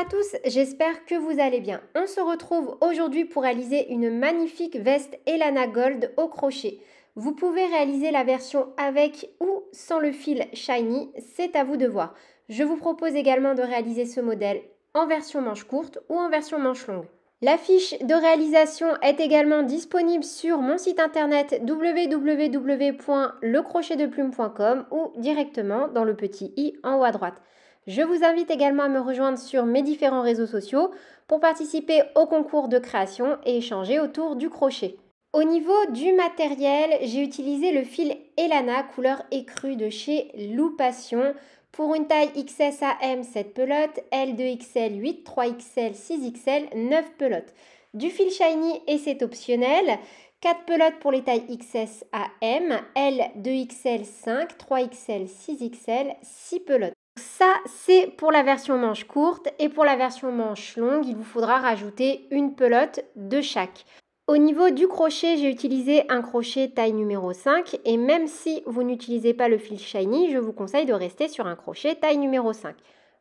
à tous, j'espère que vous allez bien. On se retrouve aujourd'hui pour réaliser une magnifique veste Elana Gold au crochet. Vous pouvez réaliser la version avec ou sans le fil shiny, c'est à vous de voir. Je vous propose également de réaliser ce modèle en version manche courte ou en version manche longue. La fiche de réalisation est également disponible sur mon site internet www.lecrochetdeplume.com ou directement dans le petit i en haut à droite. Je vous invite également à me rejoindre sur mes différents réseaux sociaux pour participer au concours de création et échanger autour du crochet. Au niveau du matériel, j'ai utilisé le fil Elana couleur écrue de chez Loupation. Pour une taille XS à M, 7 pelotes, L2XL 8, 3XL, 6XL, 9 pelotes. Du fil shiny et c'est optionnel. 4 pelotes pour les tailles XS à M, L2XL 5, 3XL, 6XL, 6 pelotes. Ça, c'est pour la version manche courte et pour la version manche longue, il vous faudra rajouter une pelote de chaque. Au niveau du crochet, j'ai utilisé un crochet taille numéro 5 et même si vous n'utilisez pas le fil shiny, je vous conseille de rester sur un crochet taille numéro 5.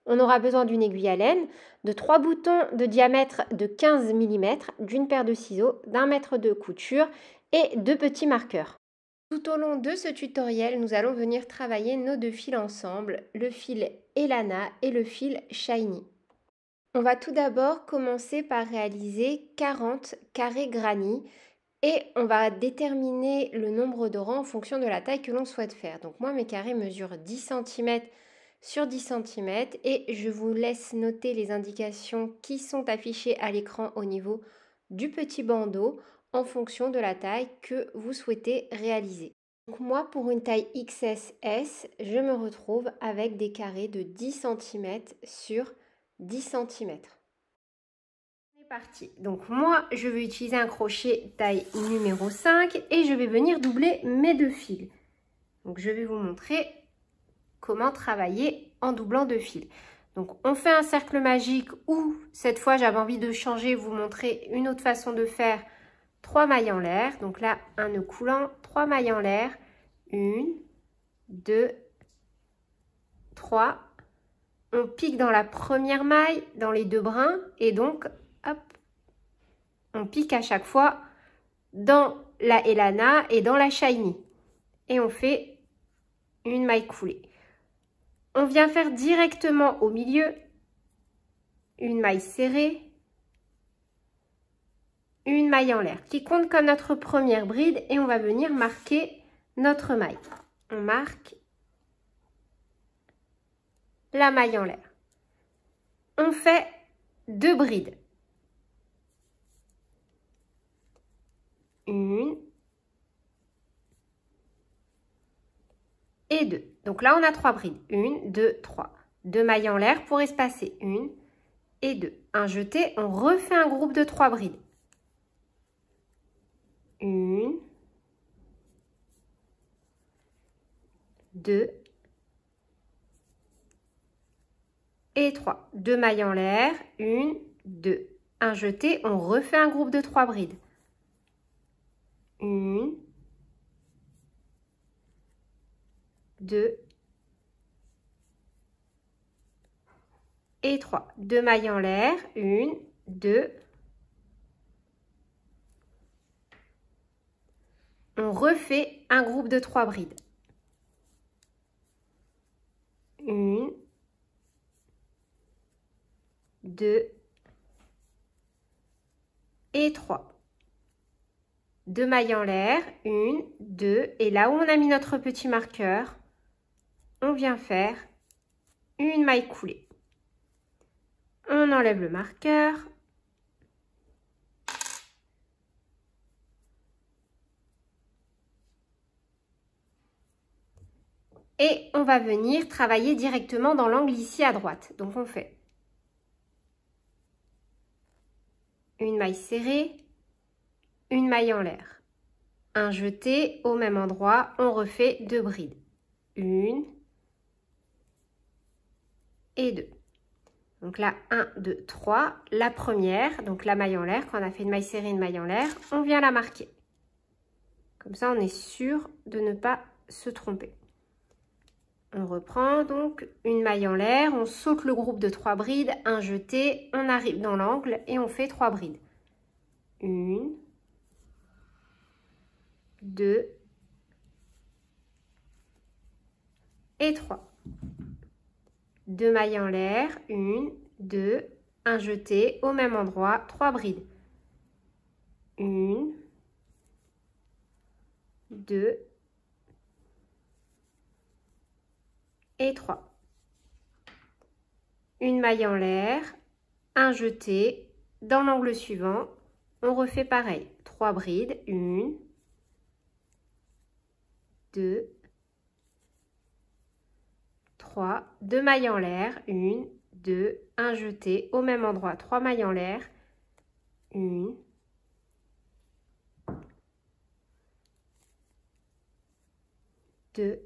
On aura besoin d'une aiguille à laine, de 3 boutons de diamètre de 15 mm, d'une paire de ciseaux, d'un mètre de couture et de petits marqueurs. Tout au long de ce tutoriel, nous allons venir travailler nos deux fils ensemble, le fil Elana et le fil shiny. On va tout d'abord commencer par réaliser 40 carrés granny et on va déterminer le nombre de rangs en fonction de la taille que l'on souhaite faire. Donc moi, mes carrés mesurent 10 cm sur 10 cm et je vous laisse noter les indications qui sont affichées à l'écran au niveau du petit bandeau en fonction de la taille que vous souhaitez réaliser. Donc moi, pour une taille XS, je me retrouve avec des carrés de 10 cm sur 10 cm. On est parti. Donc moi, je vais utiliser un crochet taille numéro 5 et je vais venir doubler mes deux fils. Donc je vais vous montrer comment travailler en doublant deux fils. Donc on fait un cercle magique ou cette fois j'avais envie de changer, vous montrer une autre façon de faire. 3 mailles en l'air. Donc là, un nœud coulant, 3 mailles en l'air. 1, 2, 3. On pique dans la première maille, dans les deux brins, et donc, hop, on pique à chaque fois dans la Elana et dans la shiny. Et on fait une maille coulée. On vient faire directement au milieu une maille serrée, une maille en l'air, qui compte comme notre première bride, et on va venir marquer notre maille. On marque la maille en l'air. On fait deux brides. Une et deux. Donc là, on a 3 brides. 1, 2, 3. 2 mailles en l'air pour espacer. 1 et 2. Un jeté, on refait un groupe de 3 brides. 1, 2 et 3. 2 mailles en l'air, 1, 2. Un jeté, on refait un groupe de 3 brides. 1, 2 et 3. 2 mailles en l'air, 1, 2. On refait un groupe de 3 brides. 1, 2 et 3. 2 mailles en l'air, 1, 2, et là où on a mis notre petit marqueur, on vient faire une maille coulée. On enlève le marqueur. Et on va venir travailler directement dans l'angle ici à droite. Donc on fait une maille serrée, une maille en l'air, un jeté au même endroit, on refait deux brides. 1 et 2. Donc là, 1, 2, 3. La première, donc la maille en l'air, quand on a fait une maille serrée, une maille en l'air, on vient la marquer. Comme ça, on est sûr de ne pas se tromper. On reprend donc une maille en l'air, on saute le groupe de 3 brides, un jeté, on arrive dans l'angle et on fait 3 brides. 1, 2 et 3. 2 mailles en l'air, 1, 2, un jeté au même endroit, 3 brides. 1, 2 et 3. Une maille en l'air, un jeté, dans l'angle suivant, on refait pareil. 3 brides, 1, 2, 3, 2 mailles en l'air, 1, 2, un jeté au même endroit, 3 mailles en l'air, 1, 2,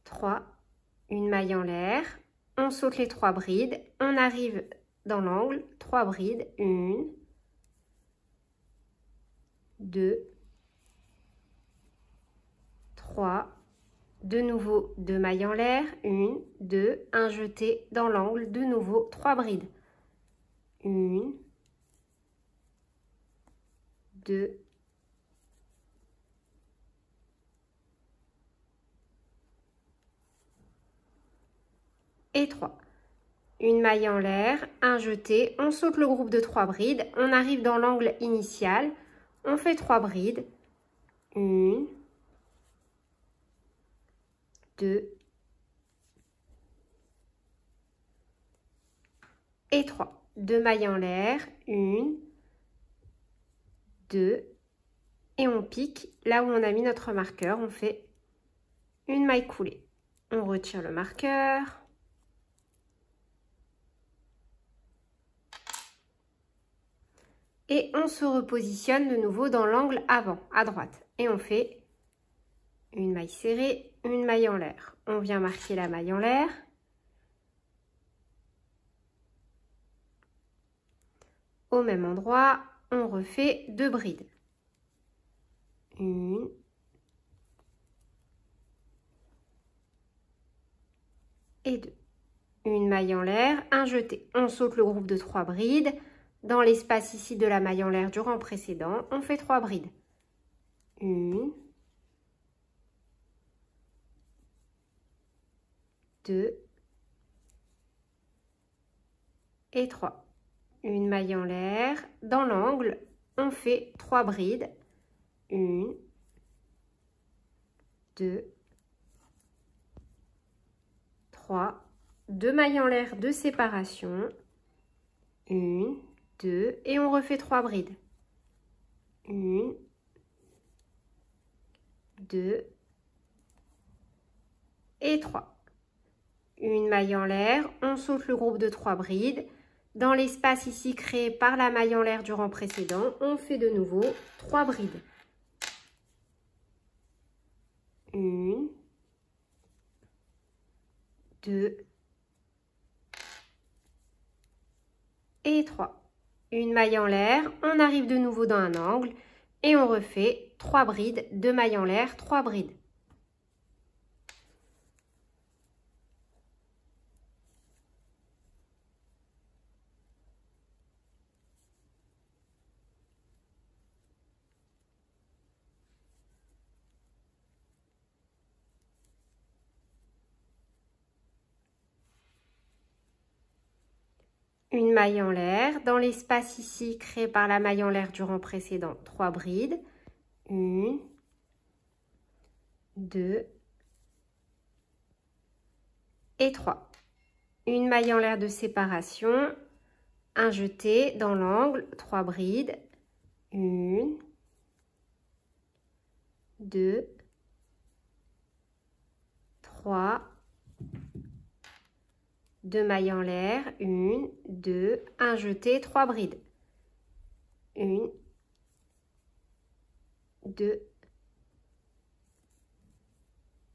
3, une maille en l'air, on saute les 3 brides, on arrive dans l'angle, 3 brides, 1, 2, 3, de nouveau 2 mailles en l'air, 1, 2, un jeté dans l'angle, de nouveau 3 brides, 1, 2, et 3. Une maille en l'air, un jeté, on saute le groupe de 3 brides, on arrive dans l'angle initial, on fait 3 brides, 1, 2 et 3. 2 mailles en l'air, 1, 2 et on pique là où on a mis notre marqueur, on fait une maille coulée. On retire le marqueur. Et on se repositionne de nouveau dans l'angle avant, à droite. Et on fait une maille serrée, une maille en l'air. On vient marquer la maille en l'air. Au même endroit, on refait 2 brides. 1, et 2. Une maille en l'air, un jeté. On saute le groupe de 3 brides. Dans l'espace ici de la maille en l'air du rang précédent, on fait 3 brides. 1, 2 et 3. Une maille en l'air, dans l'angle, on fait 3 brides. 1, 2, 3, 2 mailles en l'air de séparation. 1, 2 et on refait 3 brides. 1, 2 et 3. Une maille en l'air, on saute le groupe de 3 brides. Dans l'espace ici créé par la maille en l'air du rang précédent, on fait de nouveau 3 brides. 1, 2 et 3. Une maille en l'air, on arrive de nouveau dans un angle et on refait 3 brides, 2 mailles en l'air, 3 brides. Une maille en l'air, dans l'espace ici créé par la maille en l'air du rang précédent, 3 brides, 1, 2 et 3. Une maille en l'air de séparation, un jeté dans l'angle, 3 brides, 1, 2, 3, 2 mailles en l'air, 1, 2, un jeté, 3 brides. 1, 2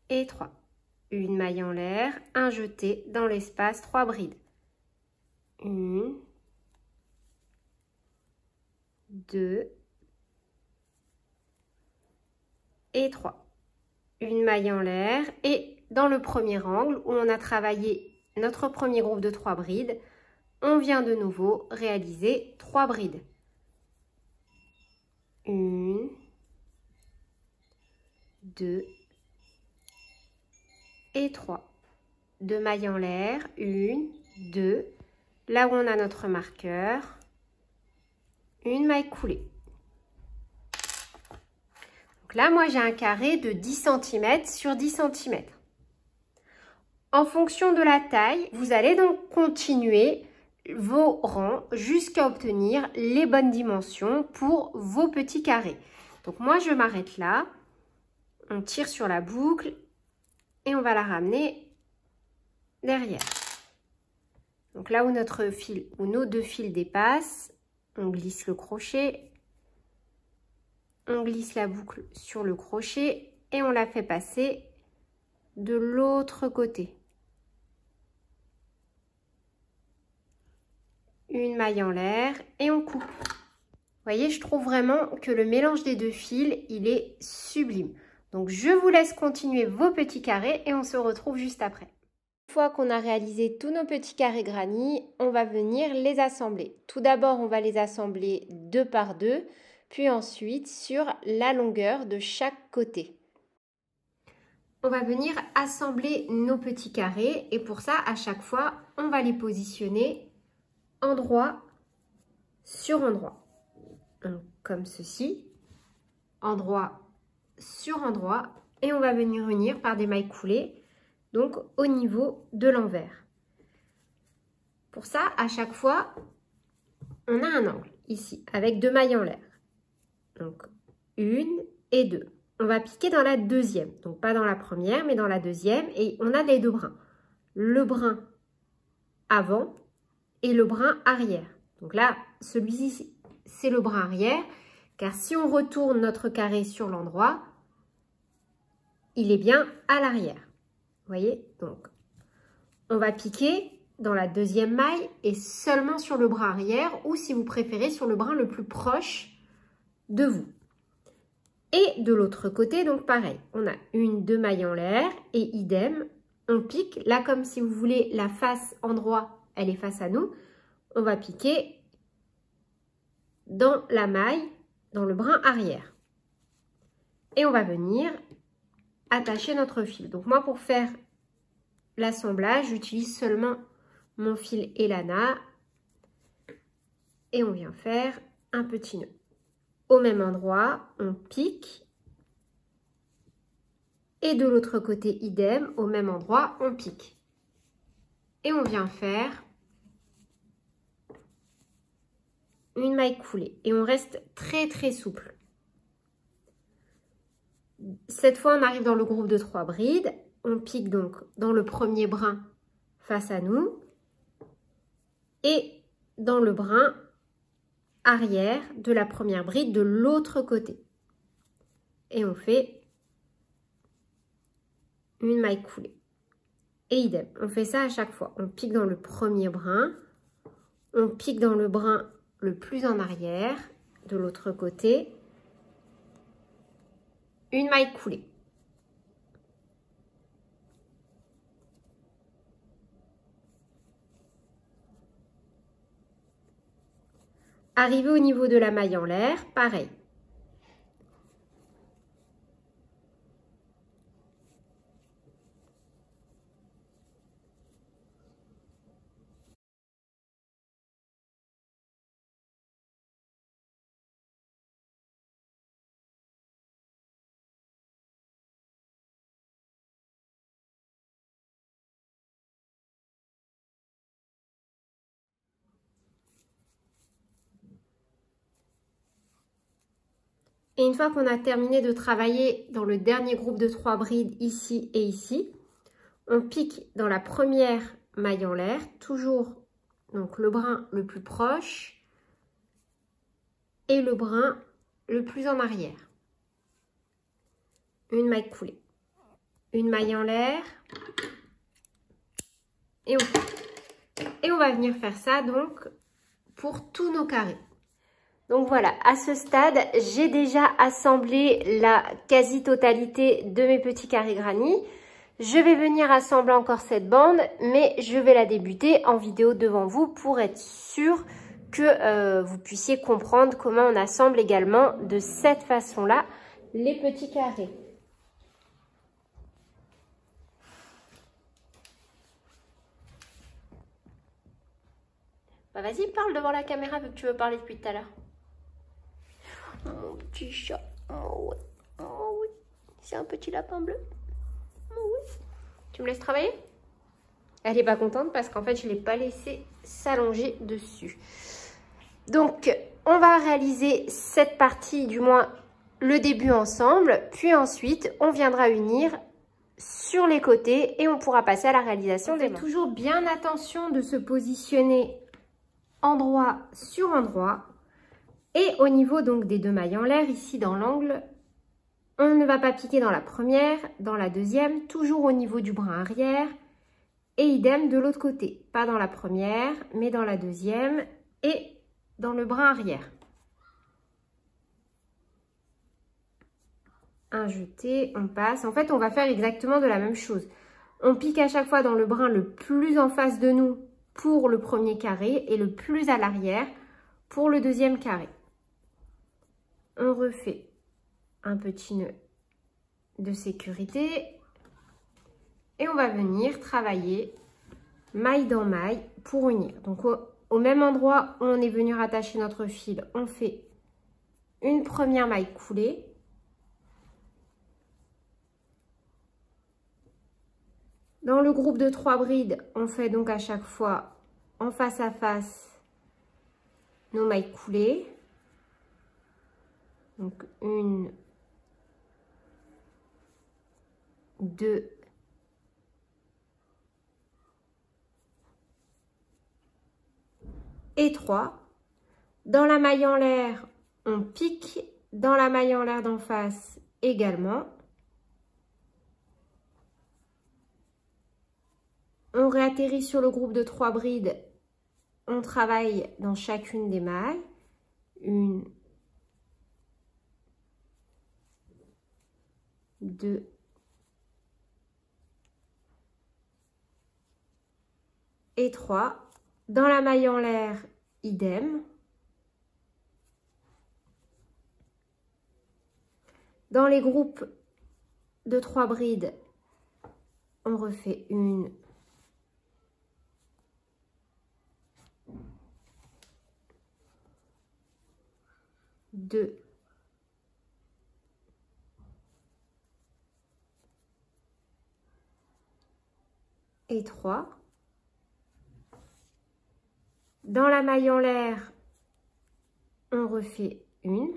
et 3. Une maille en l'air, un jeté dans l'espace, 3 brides. 1, 2 et 3. une maille en l'air et dans le premier angle où on a travaillé notre premier groupe de 3 brides, on vient de nouveau réaliser 3 brides. 1, 2 et 3. 2 mailles en l'air, 1, 2, là où on a notre marqueur, une maille coulée. Donc là, moi, j'ai un carré de 10 cm sur 10 cm. En fonction de la taille, vous allez donc continuer vos rangs jusqu'à obtenir les bonnes dimensions pour vos petits carrés. Donc moi, je m'arrête là. On tire sur la boucle et on va la ramener derrière. Donc là où notre fil, où nos 2 fils dépassent, on glisse le crochet, on glisse la boucle sur le crochet et on la fait passer de l'autre côté. Une maille en l'air et on coupe. Vous voyez, je trouve vraiment que le mélange des 2 fils, il est sublime. Donc, je vous laisse continuer vos petits carrés et on se retrouve juste après. Une fois qu'on a réalisé tous nos petits carrés granny, on va venir les assembler. Tout d'abord, on va les assembler 2 par 2, puis ensuite sur la longueur de chaque côté. On va venir assembler nos petits carrés et pour ça, à chaque fois, on va les positionner endroit sur endroit. Donc, comme ceci, endroit sur endroit, et on va venir unir par des mailles coulées, donc au niveau de l'envers. Pour ça, à chaque fois, on a un angle ici avec 2 mailles en l'air. Donc 1 et 2. On va piquer dans la deuxième, donc pas dans la première, mais dans la deuxième, et on a les 2 brins. Le brin avant et le brin arrière. Donc là, celui-ci, c'est le brin arrière, car si on retourne notre carré sur l'endroit, il est bien à l'arrière. Vous voyez? Donc, on va piquer dans la deuxième maille et seulement sur le brin arrière ou si vous préférez sur le brin le plus proche de vous. Et de l'autre côté, donc pareil, on a 1, 2 mailles en l'air et idem, on pique. Là, comme si vous voulez la face endroit, elle est face à nous, on va piquer dans la maille, dans le brin arrière. Et on va venir attacher notre fil. Donc moi, pour faire l'assemblage, j'utilise seulement mon fil Elana et on vient faire un petit nœud. Au même endroit, on pique et de l'autre côté, idem, au même endroit, on pique. Et on vient faire une maille coulée et on reste très très souple. Cette fois, on arrive dans le groupe de 3 brides. On pique donc dans le premier brin face à nous et dans le brin arrière de la première bride de l'autre côté. Et on fait une maille coulée. Et idem, on fait ça à chaque fois. On pique dans le premier brin, on pique dans le brin le plus en arrière de l'autre côté, une maille coulée. Arrivé au niveau de la maille en l'air, pareil. Et une fois qu'on a terminé de travailler dans le dernier groupe de 3 brides ici et ici, on pique dans la première maille en l'air, toujours donc le brin le plus proche et le brin le plus en arrière. Une maille coulée, une maille en l'air et on pique. Et on va venir faire ça donc pour tous nos carrés. Donc voilà, à ce stade, j'ai déjà assemblé la quasi-totalité de mes petits carrés granit. Je vais venir assembler encore cette bande, mais je vais la débuter en vidéo devant vous pour être sûr que vous puissiez comprendre comment on assemble également de cette façon-là les petits carrés. Bah vas-y, parle devant la caméra vu que tu veux parler depuis tout à l'heure. Mon petit chat. Oh oui. Oh oui. C'est un petit lapin bleu. Oh oui. Tu me laisses travailler? Elle n'est pas contente parce qu'en fait, je ne l'ai pas laissé s'allonger dessus. Donc, on va réaliser cette partie, du moins le début ensemble. Puis ensuite, on viendra unir sur les côtés et on pourra passer à la réalisation des manches. Toujours bien attention de se positionner endroit sur endroit. Et au niveau donc des deux mailles en l'air, ici dans l'angle, on ne va pas piquer dans la première, dans la deuxième, toujours au niveau du brin arrière. Et idem de l'autre côté, pas dans la première, mais dans la deuxième et dans le brin arrière. Un jeté, on passe. En fait, on va faire exactement de la même chose. On pique à chaque fois dans le brin le plus en face de nous pour le premier carré et le plus à l'arrière pour le deuxième carré. On refait un petit nœud de sécurité et on va venir travailler maille dans maille pour unir. Donc au même endroit où on est venu rattacher notre fil, on fait une première maille coulée. Dans le groupe de 3 brides, on fait donc à chaque fois en face à face nos mailles coulées. Donc 1, 2 et 3. Dans la maille en l'air, on pique. Dans la maille en l'air d'en face également. On réatterrit sur le groupe de 3 brides. On travaille dans chacune des mailles. 1, 2 et 3. Dans la maille en l'air, idem. Dans les groupes de 3 brides, on refait 1, 2 et 3. Dans la maille en l'air, on refait 1.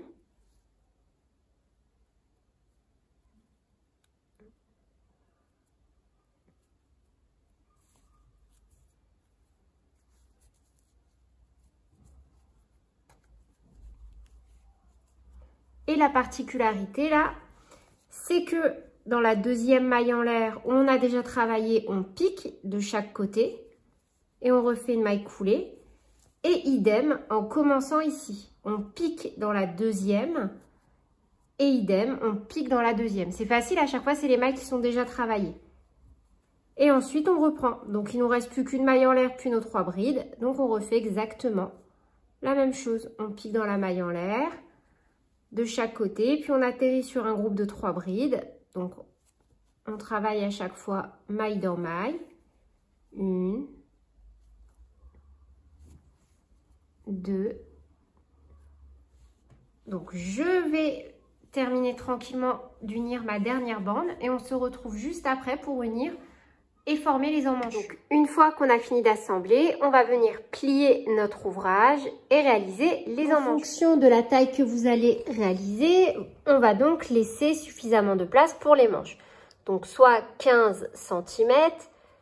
Et la particularité là, c'est que dans la deuxième maille en l'air où on a déjà travaillé, on pique de chaque côté et on refait une maille coulée. Et idem en commençant ici, on pique dans la deuxième et idem, on pique dans la deuxième. C'est facile, à chaque fois, c'est les mailles qui sont déjà travaillées. Et ensuite, on reprend. Donc, il ne nous reste plus qu'une maille en l'air, puis nos 3 brides. Donc, on refait exactement la même chose. On pique dans la maille en l'air de chaque côté, puis on atterrit sur un groupe de 3 brides. Donc, on travaille à chaque fois maille dans maille. 1, 2. Donc, je vais terminer tranquillement d'unir ma dernière bande et on se retrouve juste après pour unir et former les emmanchus. Donc, une fois qu'on a fini d'assembler, on va venir plier notre ouvrage et réaliser les emmanchus. En fonction de la taille que vous allez réaliser, on va donc laisser suffisamment de place pour les manches. Donc, soit 15 cm,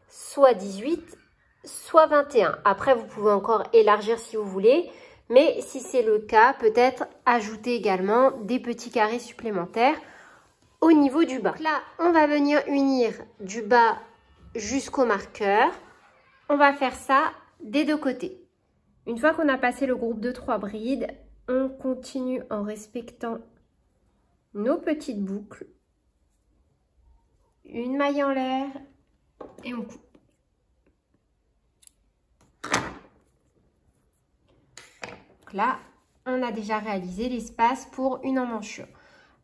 soit 18, soit 21. Après, vous pouvez encore élargir si vous voulez. Mais si c'est le cas, peut-être ajouter également des petits carrés supplémentaires au niveau du bas. Donc là, on va venir unir du bas jusqu'au marqueur. On va faire ça des deux côtés. Une fois qu'on a passé le groupe de 3 brides, on continue en respectant nos petites boucles. Une maille en l'air et on coupe. Donc là, on a déjà réalisé l'espace pour une emmanchure.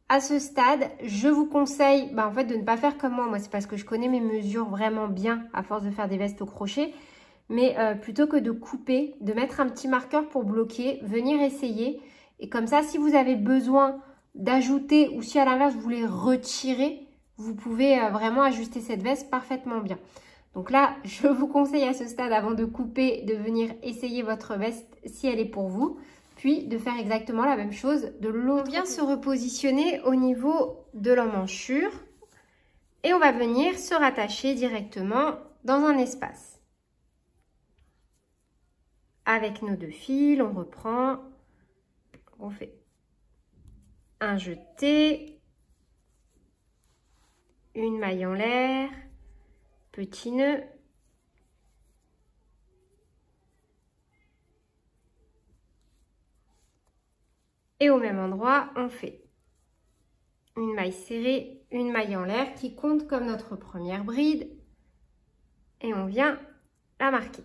À ce stade, je vous conseille en fait, de ne pas faire comme moi. Moi, c'est parce que je connais mes mesures vraiment bien à force de faire des vestes au crochet. Mais plutôt que de couper, de mettre un petit marqueur pour bloquer, venir essayer. Et comme ça, si vous avez besoin d'ajouter ou si à l'inverse, vous voulez retirer, vous pouvez vraiment ajuster cette veste parfaitement bien. Donc là, je vous conseille à ce stade, avant de couper, de venir essayer votre veste si elle est pour vous. Puis de faire exactement la même chose de l'autre côté. On vient se repositionner au niveau de l'emmanchure et on va venir se rattacher directement dans un espace. Avec nos 2 fils, on reprend, on fait un jeté, une maille en l'air, petit nœud, et au même endroit, on fait une maille serrée, une maille en l'air qui compte comme notre première bride et on vient la marquer.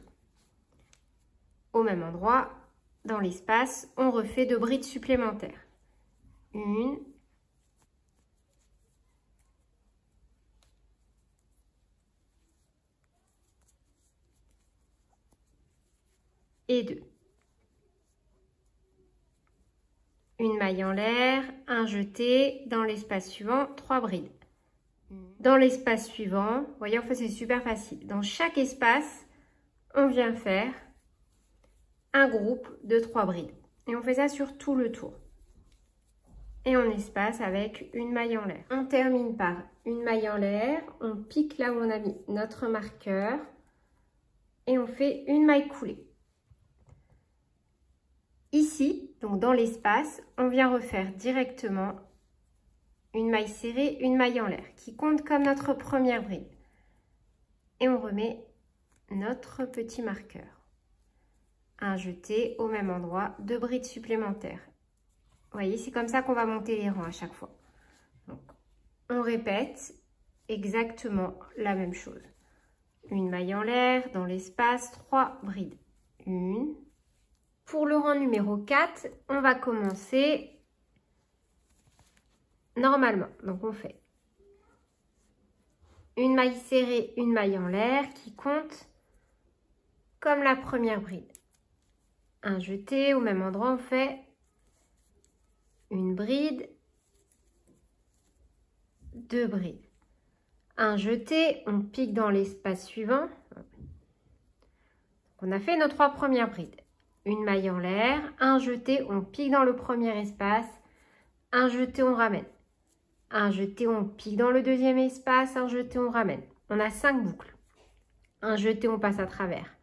Au même endroit, dans l'espace, on refait 2 brides supplémentaires. Une et 2. Une maille en l'air, un jeté, dans l'espace suivant, 3 brides. Dans l'espace suivant, vous voyez, en fait, c'est super facile. Dans chaque espace, on vient faire un groupe de 3 brides. Et on fait ça sur tout le tour. Et on espace avec une maille en l'air. On termine par une maille en l'air, on pique là où on a mis notre marqueur et on fait une maille coulée. Ici, donc dans l'espace, on vient refaire directement une maille serrée, une maille en l'air qui compte comme notre première bride. Et on remet notre petit marqueur. Un jeté au même endroit, 2 brides supplémentaires. Vous voyez, c'est comme ça qu'on va monter les rangs à chaque fois. Donc, on répète exactement la même chose. Une maille en l'air, dans l'espace, 3 brides. Une. Pour le rang numéro 4, on va commencer normalement. Donc, on fait une maille serrée, une maille en l'air qui compte comme la première bride. Un jeté, au même endroit, on fait une bride, 2 brides. Un jeté, on pique dans l'espace suivant. On a fait nos 3 premières brides. Une maille en l'air, un jeté, on pique dans le premier espace, un jeté, on ramène. Un jeté, on pique dans le deuxième espace, un jeté, on ramène. On a 5 boucles. Un jeté, on passe à travers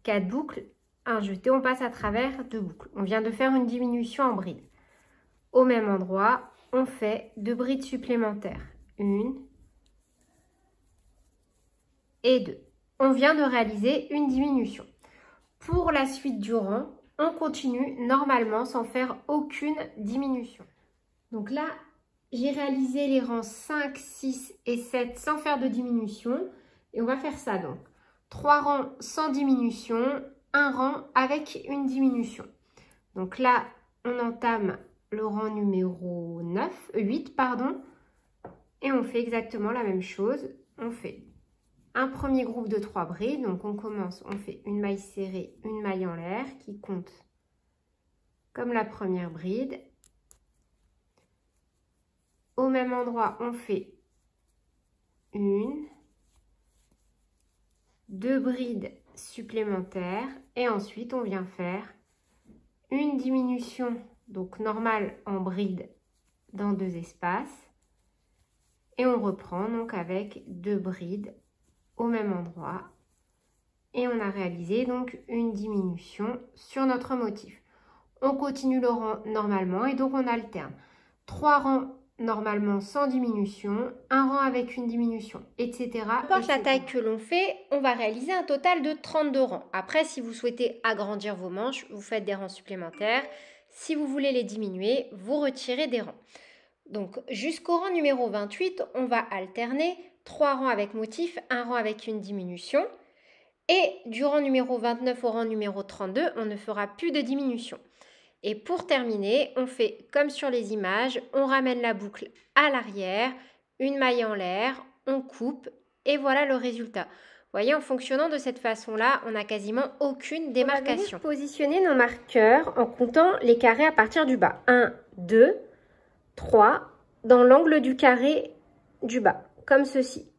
4 boucles. Un jeté, on passe à travers 2 boucles. On vient de faire une diminution en bride. Au même endroit, on fait 2 brides supplémentaires. Une et 2. On vient de réaliser une diminution. Pour la suite du rang, on continue normalement sans faire aucune diminution. Donc là, j'ai réalisé les rangs 5, 6 et 7 sans faire de diminution. Et on va faire ça donc. 3 rangs sans diminution, un rang avec une diminution. Donc là, on entame le rang numéro 8, pardon. Et on fait exactement la même chose. On fait un premier groupe de 3 brides. Donc on commence, on fait une maille serrée, une maille en l'air qui compte comme la première bride. Au même endroit, on fait une, 2 brides supplémentaires et ensuite on vient faire une diminution, donc normale en bride dans 2 espaces et on reprend donc avec 2 brides au même endroit et on a réalisé donc une diminution sur notre motif. On continue le rang normalement et donc on alterne 3 rangs normalement sans diminution, un rang avec une diminution, etc. Peu importe la taille que l'on fait, on va réaliser un total de 32 rangs. Après, si vous souhaitez agrandir vos manches, vous faites des rangs supplémentaires. Si vous voulez les diminuer, vous retirez des rangs. Donc jusqu'au rang numéro 28, on va alterner 3 rangs avec motif, 1 rang avec une diminution. Et du rang numéro 29 au rang numéro 32, on ne fera plus de diminution. Et pour terminer, on fait comme sur les images, on ramène la boucle à l'arrière, une maille en l'air, on coupe et voilà le résultat. Vous voyez, en fonctionnant de cette façon-là, on n'a quasiment aucune démarcation. On va venir positionner nos marqueurs en comptant les carrés à partir du bas. 1, 2, 3, dans l'angle du carré du bas, comme ceci.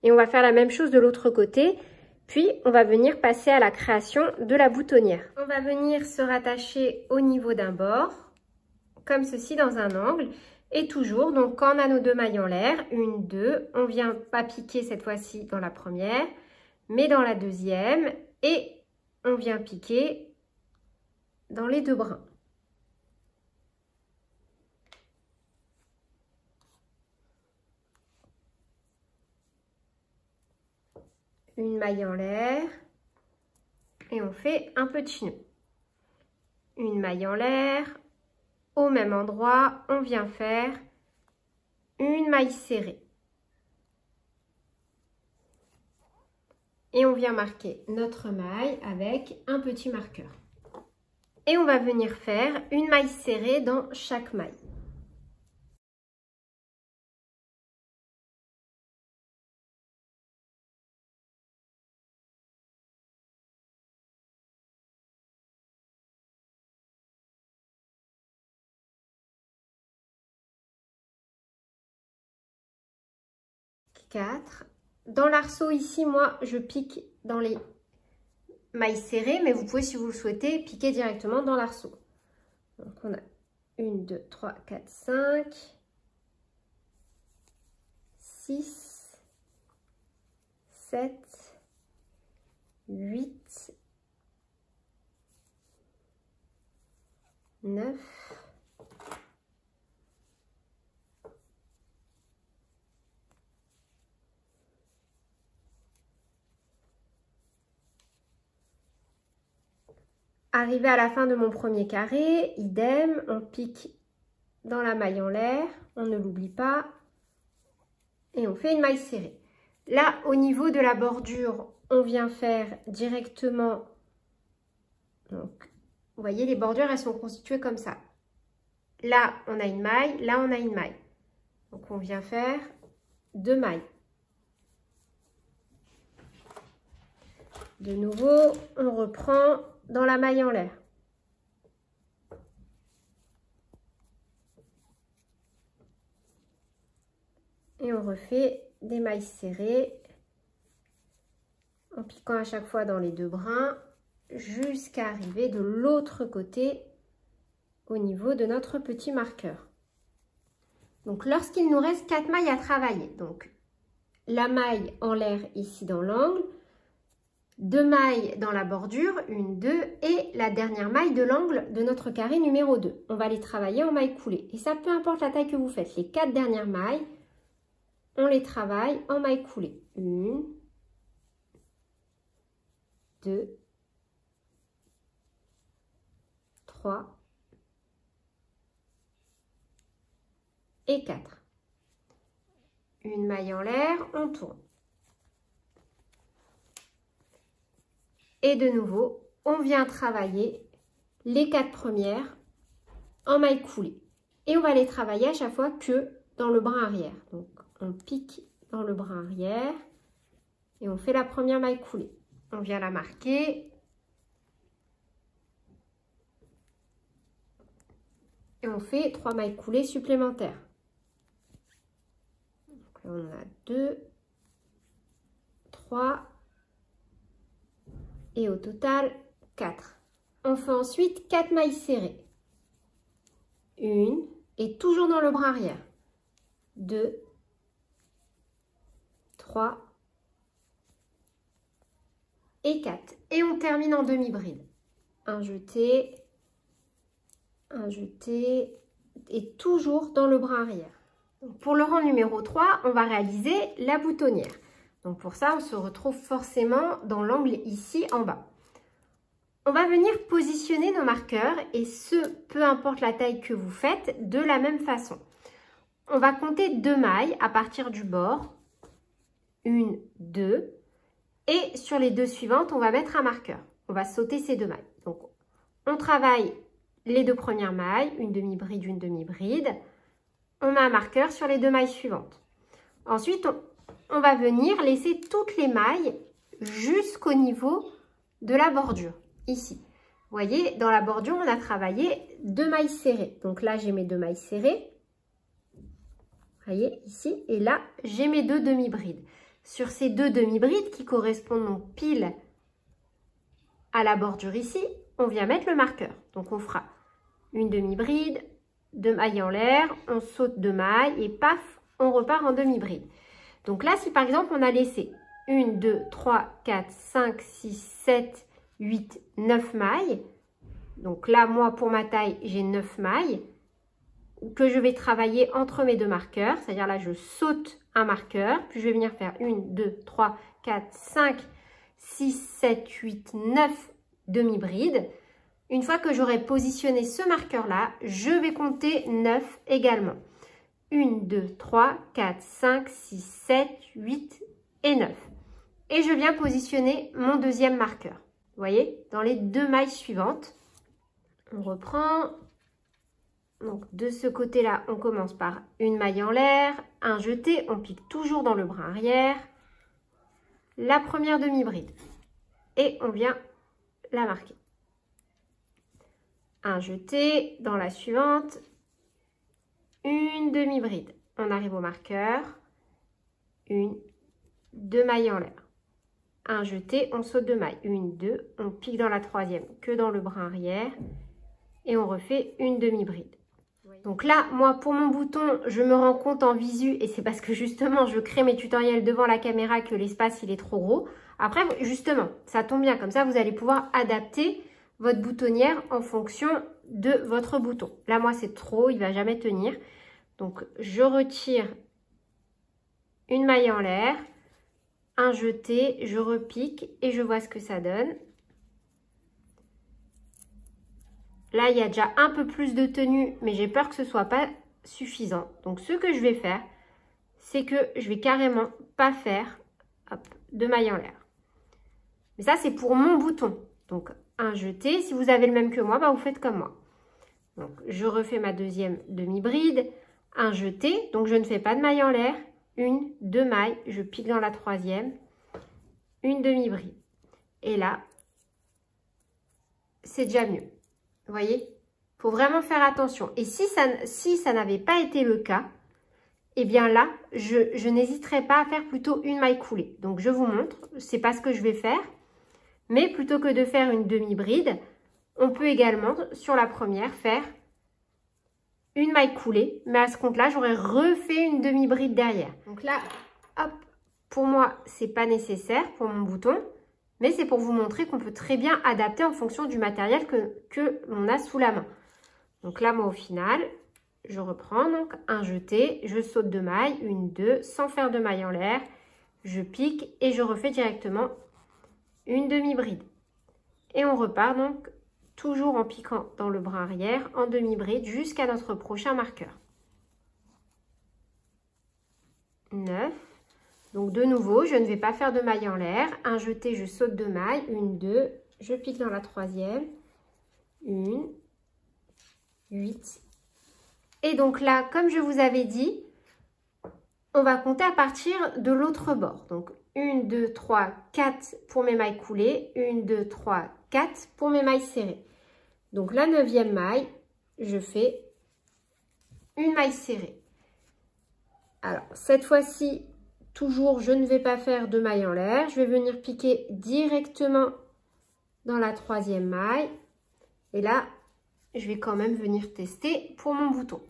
Et on va faire la même chose de l'autre côté. Puis, on va venir passer à la création de la boutonnière. On va venir se rattacher au niveau d'un bord, comme ceci dans un angle. Et toujours, donc quand on a nos 2 mailles en l'air, 1, 2, on vient pas piquer cette fois-ci dans la première, mais dans la deuxième. Et on vient piquer dans les 2 brins. Une maille en l'air et on fait un petit nœud. Une maille en l'air, au même endroit, on vient faire une maille serrée. Et on vient marquer notre maille avec un petit marqueur. Et on va venir faire une maille serrée dans chaque maille. Dans l'arceau ici, moi, je pique dans les mailles serrées, mais vous pouvez, si vous le souhaitez, piquer directement dans l'arceau. Donc, on a 1, 2, 3, 4, 5, 6, 7, 8, 9, 'Arrivé à la fin de mon premier carré, idem, on pique dans la maille en l'air, on ne l'oublie pas, et on fait une maille serrée. Là, au niveau de la bordure, on vient faire directement, donc, vous voyez, les bordures, elles sont constituées comme ça. Là, on a une maille, là, on a une maille. Donc, on vient faire 2 mailles. De nouveau, on reprend dans la maille en l'air. Et on refait des mailles serrées en piquant à chaque fois dans les 2 brins jusqu'à arriver de l'autre côté au niveau de notre petit marqueur. Donc lorsqu'il nous reste 4 mailles à travailler, donc la maille en l'air ici dans l'angle, 2 mailles dans la bordure, 1, 2, et la dernière maille de l'angle de notre carré numéro 2. On va les travailler en maille coulée. Et ça, peu importe la taille que vous faites, les 4 dernières mailles, on les travaille en maille coulée. 1, 2, 3 et 4. Une maille en l'air, on tourne. Et de nouveau, on vient travailler les 4 premières en maille coulée. Et on va les travailler à chaque fois que dans le brin arrière. Donc, on pique dans le brin arrière et on fait la première maille coulée. On vient la marquer. Et on fait 3 mailles coulées supplémentaires. Donc là, on en a 2, 3 et au total 4. On fait ensuite 4 mailles serrées. 1 et toujours dans le bras arrière. 2, 3 et 4. Et on termine en demi-bride. Un jeté et toujours dans le bras arrière. Donc pour le rang numéro 3, on va réaliser la boutonnière. Donc pour ça, on se retrouve forcément dans l'angle ici en bas. On va venir positionner nos marqueurs et ce, peu importe la taille que vous faites, de la même façon. On va compter 2 mailles à partir du bord. 1, 2. Et sur les 2 suivantes, on va mettre un marqueur. On va sauter ces 2 mailles. Donc, on travaille les 2 premières mailles, une demi-bride, une demi-bride. On met un marqueur sur les 2 mailles suivantes. Ensuite, on va venir laisser toutes les mailles jusqu'au niveau de la bordure, ici. Vous voyez, dans la bordure, on a travaillé 2 mailles serrées. Donc là, j'ai mes 2 mailles serrées. Vous voyez, ici. Et là, j'ai mes 2 demi-brides. Sur ces 2 demi-brides qui correspondent donc pile à la bordure ici, on vient mettre le marqueur. Donc, on fera une demi-bride, 2 mailles en l'air, on saute 2 mailles et paf, on repart en demi-bride. Donc là, si par exemple, on a laissé 1, 2, 3, 4, 5, 6, 7, 8, 9 mailles. Donc là, moi, pour ma taille, j'ai 9 mailles que je vais travailler entre mes 2 marqueurs. C'est-à-dire là, je saute un marqueur, puis je vais venir faire 1, 2, 3, 4, 5, 6, 7, 8, 9 demi-brides. Une fois que j'aurai positionné ce marqueur-là, je vais compter 9 également. 1, 2, 3, 4, 5, 6, 7, 8 et 9. Et je viens positionner mon deuxième marqueur. Vous voyez, dans les 2 mailles suivantes. On reprend. Donc, de ce côté-là, on commence par une maille en l'air, un jeté, on pique toujours dans le brin arrière. La première demi-bride. Et on vient la marquer. Un jeté, dans la suivante, une demi-bride. On arrive au marqueur, 1, 2 mailles en l'air. Un jeté, on saute 2 mailles, 1, 2, on pique dans la troisième que dans le brin arrière et on refait une demi-bride. Donc là, moi, pour mon bouton, je me rends compte en visu et c'est parce que justement, je crée mes tutoriels devant la caméra que l'espace, il est trop gros. Après, justement, ça tombe bien, comme ça, vous allez pouvoir adapter votre boutonnière en fonction de votre bouton. Là, moi, c'est trop, il ne va jamais tenir. Donc, je retire une maille en l'air, un jeté, je repique et je vois ce que ça donne. Là, il y a déjà un peu plus de tenue, mais j'ai peur que ce ne soit pas suffisant. Donc, ce que je vais faire, c'est que je vais carrément pas faire de maille en l'air. Mais ça, c'est pour mon bouton. Donc, un jeté. Si vous avez le même que moi, bah, vous faites comme moi. Donc, je refais ma deuxième demi-bride. Un jeté. Donc, je ne fais pas de maille en l'air. 1, 2 mailles. Je pique dans la troisième. Une demi-bride. Et là, c'est déjà mieux. Vous voyez, il faut vraiment faire attention. Et si ça n'avait pas été le cas, eh bien là, je n'hésiterai pas à faire plutôt une maille coulée. Donc, je vous montre, c'est pas ce que je vais faire. Mais plutôt que de faire une demi-bride, on peut également, sur la première, faire une maille coulée. Mais à ce compte-là, j'aurais refait une demi-bride derrière. Donc là, hop, pour moi, c'est pas nécessaire pour mon bouton. Mais c'est pour vous montrer qu'on peut très bien adapter en fonction du matériel que l'on a sous la main. Donc là, moi, au final, je reprends donc un jeté, je saute 2 mailles, 1, 2, sans faire de maille en l'air. Je pique et je refais directement une demi-bride. Et on repart donc toujours en piquant dans le brin arrière en demi-bride jusqu'à notre prochain marqueur. 9. Donc de nouveau, je ne vais pas faire de maille en l'air. Un jeté, je saute 2 mailles. 1, 2, je pique dans la troisième. 1, 8. Et donc là, comme je vous avais dit, on va compter à partir de l'autre bord. Donc 1, 2, 3, 4 pour mes mailles coulées. 1, 2, 3, 4 pour mes mailles serrées. Donc la 9e maille, je fais une maille serrée. Alors cette fois-ci, toujours, je ne vais pas faire de maille en l'air. Je vais venir piquer directement dans la 3e maille. Et là, je vais quand même venir tester pour mon bouton.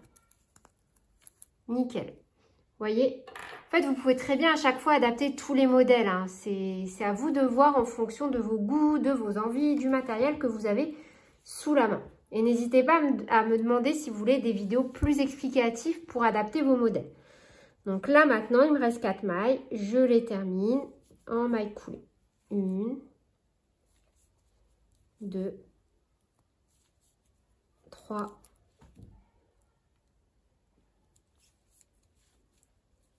Nickel. Vous voyez, en fait, vous pouvez très bien à chaque fois adapter tous les modèles. Hein. C'est à vous de voir en fonction de vos goûts, de vos envies, du matériel que vous avez sous la main. Et n'hésitez pas à me demander si vous voulez des vidéos plus explicatives pour adapter vos modèles. Donc là, maintenant, il me reste 4 mailles. Je les termine en maille coulée. 1, 2, 3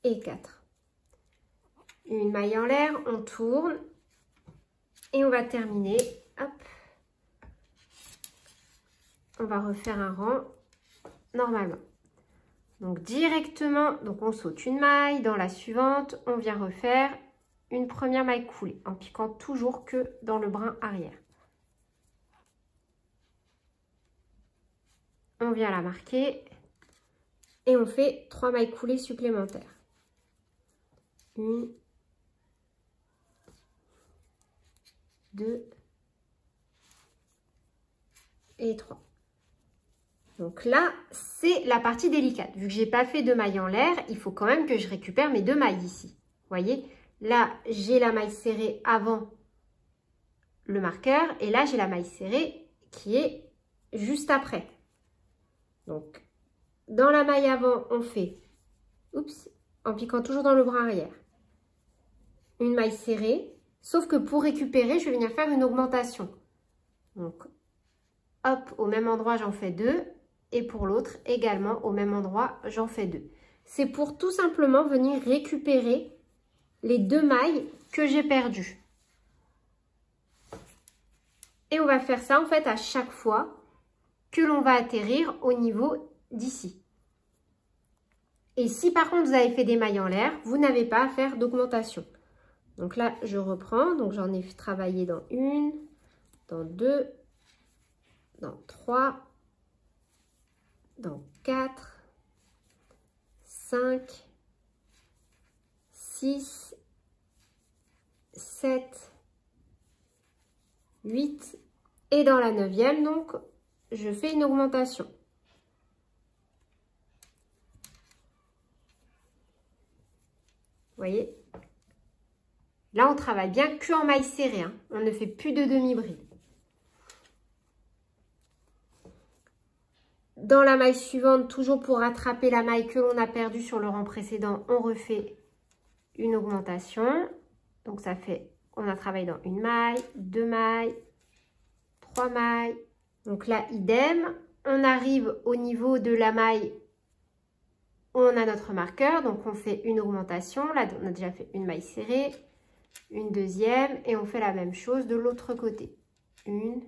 et 4. Une maille en l'air, on tourne et on va terminer. Hop. On va refaire un rang normalement. Donc directement, donc on saute une maille, dans la suivante, on vient refaire une première maille coulée en piquant toujours que dans le brin arrière. On vient la marquer et on fait 3 mailles coulées supplémentaires. 1, 2 et 3. Donc là, c'est la partie délicate. Vu que j'ai pas fait de maille en l'air, il faut quand même que je récupère mes 2 mailles ici. Vous voyez, là, j'ai la maille serrée avant le marqueur et là, j'ai la maille serrée qui est juste après. Donc, dans la maille avant, on fait, oups, en piquant toujours dans le bras arrière, une maille serrée, sauf que pour récupérer, je vais venir faire une augmentation. Donc, hop, au même endroit, j'en fais 2. Et pour l'autre, également, au même endroit, j'en fais 2. C'est pour tout simplement venir récupérer les 2 mailles que j'ai perdues. Et on va faire ça, en fait, à chaque fois que l'on va atterrir au niveau d'ici. Et si, par contre, vous avez fait des mailles en l'air, vous n'avez pas à faire d'augmentation. Donc là, je reprends. Donc, j'en ai travaillé dans 1, dans 2, dans 3, dans 4, 5, 6, 7, 8 et dans la 9e, donc je fais une augmentation. Vous voyez? Là, on travaille bien que en maille serrée, hein. On ne fait plus de demi-bride. Dans la maille suivante, toujours pour rattraper la maille que l'on a perdue sur le rang précédent, on refait une augmentation. Donc ça fait, on a travaillé dans une maille, 2 mailles, 3 mailles. Donc là, idem. On arrive au niveau de la maille où on a notre marqueur. Donc on fait une augmentation. Là, on a déjà fait une maille serrée, une deuxième. Et on fait la même chose de l'autre côté. 1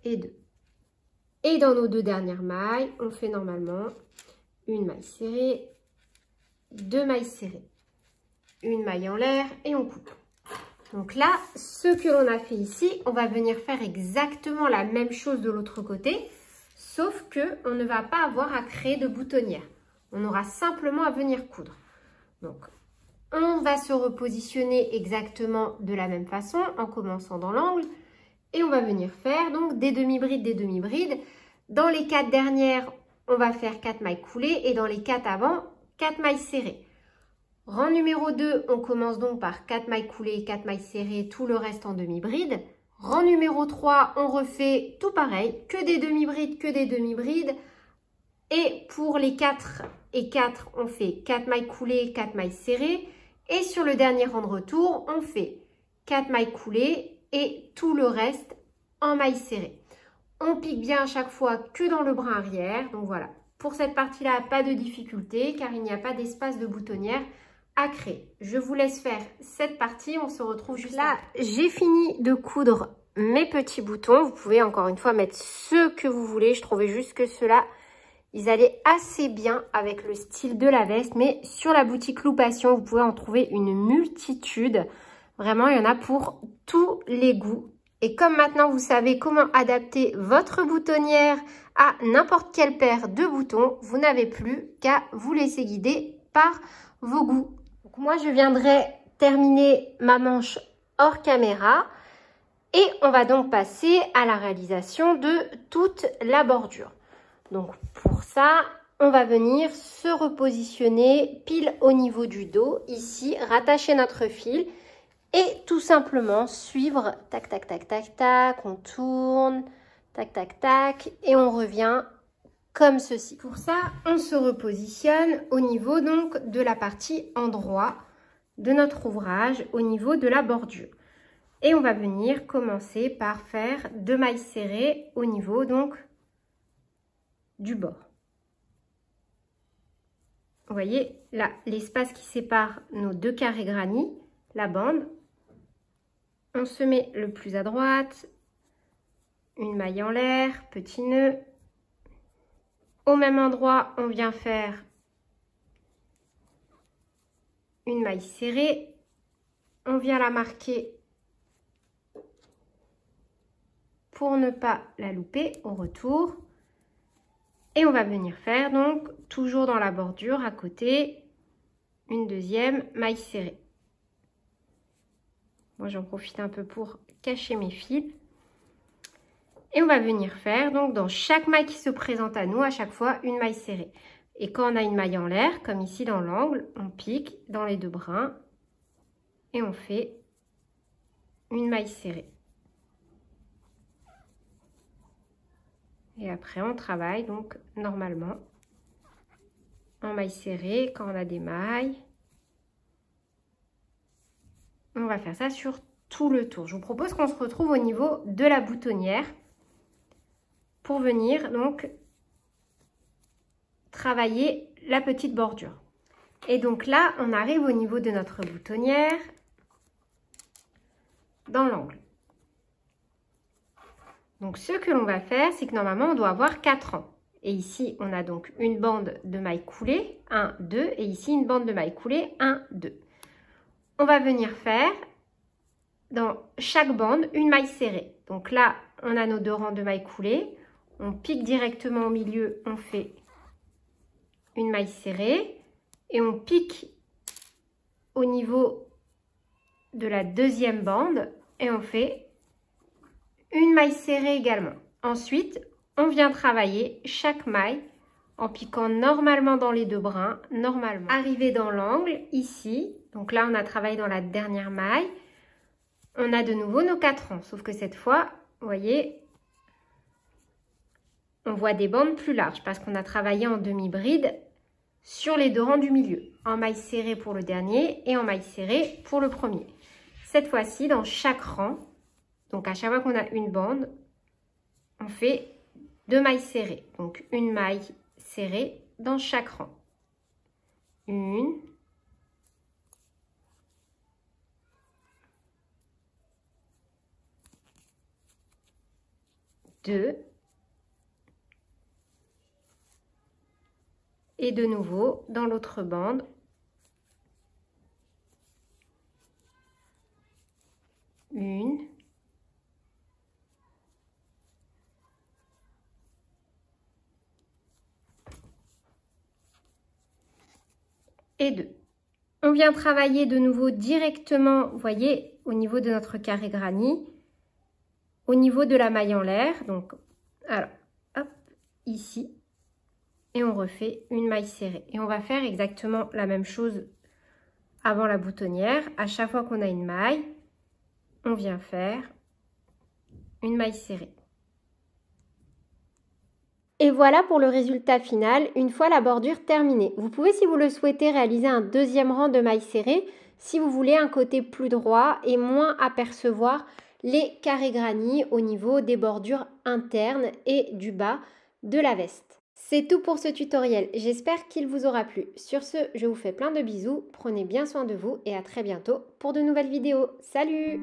et 2. Et dans nos 2 dernières mailles, on fait normalement une maille serrée, 2 mailles serrées, une maille en l'air et on coupe. Donc là, ce que l'on a fait ici, on va venir faire exactement la même chose de l'autre côté, sauf que on ne va pas avoir à créer de boutonnière. On aura simplement à venir coudre. Donc, on va se repositionner exactement de la même façon en commençant dans l'angle. Et on va venir faire donc des demi-brides, des demi-brides. Dans les 4 dernières, on va faire 4 mailles coulées et dans les 4 avant, 4 mailles serrées. Rang numéro 2, on commence donc par 4 mailles coulées, 4 mailles serrées, tout le reste en demi-bride. Rang numéro 3, on refait tout pareil, que des demi-brides, que des demi-brides. Et pour les 4 et 4, on fait 4 mailles coulées, 4 mailles serrées. Et sur le dernier rang de retour, on fait 4 mailles coulées et tout le reste en mailles serrées. On pique bien à chaque fois que dans le brin arrière. Donc voilà, pour cette partie-là, pas de difficulté car il n'y a pas d'espace de boutonnière à créer. Je vous laisse faire cette partie, on se retrouve juste là. J'ai fini de coudre mes petits boutons. Vous pouvez encore une fois mettre ceux que vous voulez. Je trouvais juste que ceux-là, ils allaient assez bien avec le style de la veste. Mais sur la boutique Loupation, vous pouvez en trouver une multitude. Vraiment, il y en a pour tous les goûts. Et comme maintenant, vous savez comment adapter votre boutonnière à n'importe quelle paire de boutons, vous n'avez plus qu'à vous laisser guider par vos goûts. Donc moi, je viendrai terminer ma manche hors caméra. Et on va donc passer à la réalisation de toute la bordure. Donc pour ça, on va venir se repositionner pile au niveau du dos, ici, rattacher notre fil et tout simplement suivre, tac, tac, tac, tac, tac, on tourne, tac, tac, tac, et on revient comme ceci. Pour ça, on se repositionne au niveau donc de la partie endroit de notre ouvrage, au niveau de la bordure. Et on va venir commencer par faire 2 mailles serrées au niveau donc du bord. Vous voyez là l'espace qui sépare nos 2 carrés granit, la bande. On se met le plus à droite, une maille en l'air, petit nœud. Au même endroit, on vient faire une maille serrée. On vient la marquer pour ne pas la louper au retour. Et on va venir faire donc toujours dans la bordure à côté une deuxième maille serrée. Moi j'en profite un peu pour cacher mes fils. Et on va venir faire donc dans chaque maille qui se présente à nous à chaque fois une maille serrée. Et quand on a une maille en l'air comme ici dans l'angle, on pique dans les 2 brins et on fait une maille serrée. Et après, on travaille donc normalement en maille serrée quand on a des mailles. On va faire ça sur tout le tour. Je vous propose qu'on se retrouve au niveau de la boutonnière pour venir donc travailler la petite bordure. Et donc là, on arrive au niveau de notre boutonnière dans l'angle. Donc, ce que l'on va faire, c'est que normalement, on doit avoir 4 rangs. Et ici, on a donc une bande de mailles coulées, 1, 2. Et ici, une bande de mailles coulées, 1, 2. On va venir faire dans chaque bande une maille serrée. Donc là, on a nos 2 rangs de mailles coulées. On pique directement au milieu, on fait une maille serrée. Et on pique au niveau de la deuxième bande et on fait une maille serrée également. Ensuite, on vient travailler chaque maille en piquant normalement dans les 2 brins, normalement. Arrivé dans l'angle, ici, donc là on a travaillé dans la dernière maille, on a de nouveau nos 4 rangs, sauf que cette fois, vous voyez, on voit des bandes plus larges parce qu'on a travaillé en demi-bride sur les 2 rangs du milieu, en maille serrée pour le dernier et en maille serrée pour le premier. Cette fois-ci, dans chaque rang, donc à chaque fois qu'on a une bande, on fait 2 mailles serrées. Donc une maille serrée dans chaque rang. 1, 2 et de nouveau dans l'autre bande. 1 et 2. On vient travailler de nouveau directement, vous voyez, au niveau de notre carré granit, au niveau de la maille en l'air. Donc, alors, hop, ici. Et on refait une maille serrée. Et on va faire exactement la même chose avant la boutonnière. À chaque fois qu'on a une maille, on vient faire une maille serrée. Et voilà pour le résultat final, une fois la bordure terminée. Vous pouvez, si vous le souhaitez, réaliser un deuxième rang de mailles serrées si vous voulez un côté plus droit et moins apercevoir les carrés granits au niveau des bordures internes et du bas de la veste. C'est tout pour ce tutoriel, j'espère qu'il vous aura plu. Sur ce, je vous fais plein de bisous, prenez bien soin de vous et à très bientôt pour de nouvelles vidéos. Salut!